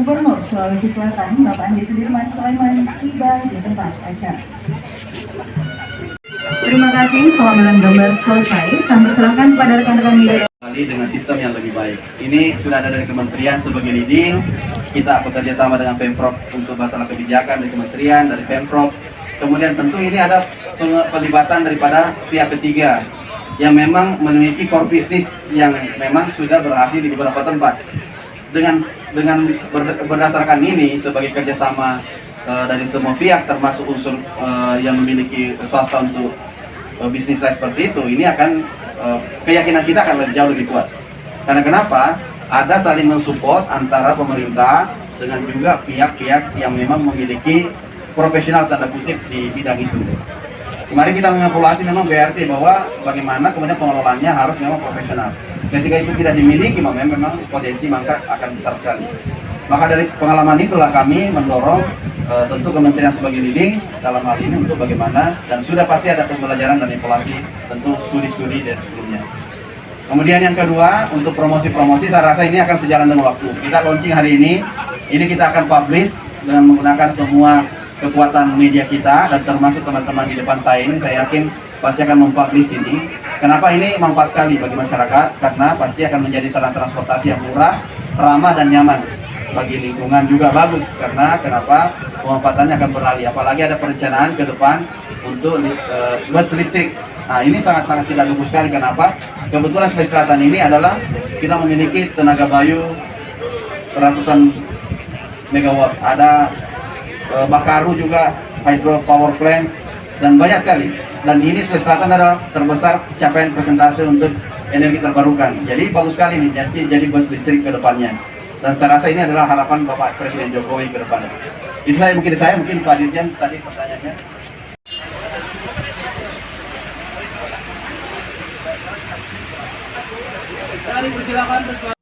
Gubernur Sulawesi Selatan, Bapak Andi Sudirman Sulaiman, tiba di tempat acara. Terima kasih, pengambilan gambar selesai. Kami serahkan kepada rekan-rekan media. Dengan sistem yang lebih baik. Ini sudah ada dari kementerian sebagai leading. Kita bekerja sama dengan Pemprov untuk masalah kebijakan dari kementerian, dari Pemprov. Kemudian tentu ini ada pelibatan daripada pihak ketiga yang memang memiliki core bisnis yang memang sudah berhasil di beberapa tempat. Dengan berdasarkan ini sebagai kerjasama dari semua pihak termasuk unsur yang memiliki swasta untuk bisnis lain seperti itu, ini akan keyakinan kita akan jauh lebih kuat. Karena kenapa? Ada saling mensupport antara pemerintah dengan juga pihak-pihak yang memang memiliki profesional tanda kutip di bidang itu. Kemarin kita mengevaluasi memang BRT bahwa bagaimana kemudian pengelolaannya harus memang profesional. Ketika itu tidak dimiliki, memang potensi mangkrak akan besar sekali. Maka dari pengalaman itulah kami mendorong tentu kementerian sebagai leading dalam hal ini untuk bagaimana, dan sudah pasti ada pembelajaran dan evaluasi tentu studi-studi dari sebelumnya. Kemudian yang kedua, untuk promosi-promosi saya rasa ini akan sejalan dengan waktu. Kita launching hari ini kita akan publish dengan menggunakan semua kekuatan media kita dan termasuk teman-teman di depan saya ini, saya yakin pasti akan mempublish ini. Kenapa ini manfaat sekali bagi masyarakat? Karena pasti akan menjadi sarana transportasi yang murah, ramah dan nyaman. Bagi lingkungan juga bagus, karena kenapa? Pemanfaatannya akan beralih, apalagi ada perencanaan ke depan untuk bus listrik. Nah, ini sangat-sangat kita dukung sekali. Kenapa? Kebetulan Sulawesi Selatan ini adalah kita memiliki tenaga bayu ratusan megawatt, ada Bakaru juga hydro power plant, dan banyak sekali. Dan ini Sulawesi Selatan adalah terbesar capaian persentase untuk energi terbarukan. Jadi bagus sekali nih jadi bus listrik ke depannya. Dan saya rasa ini adalah harapan Bapak Presiden Jokowi ke depan. Itulah yang mungkin mungkin Pak Dirjen tadi pertanyaannya. Silakan.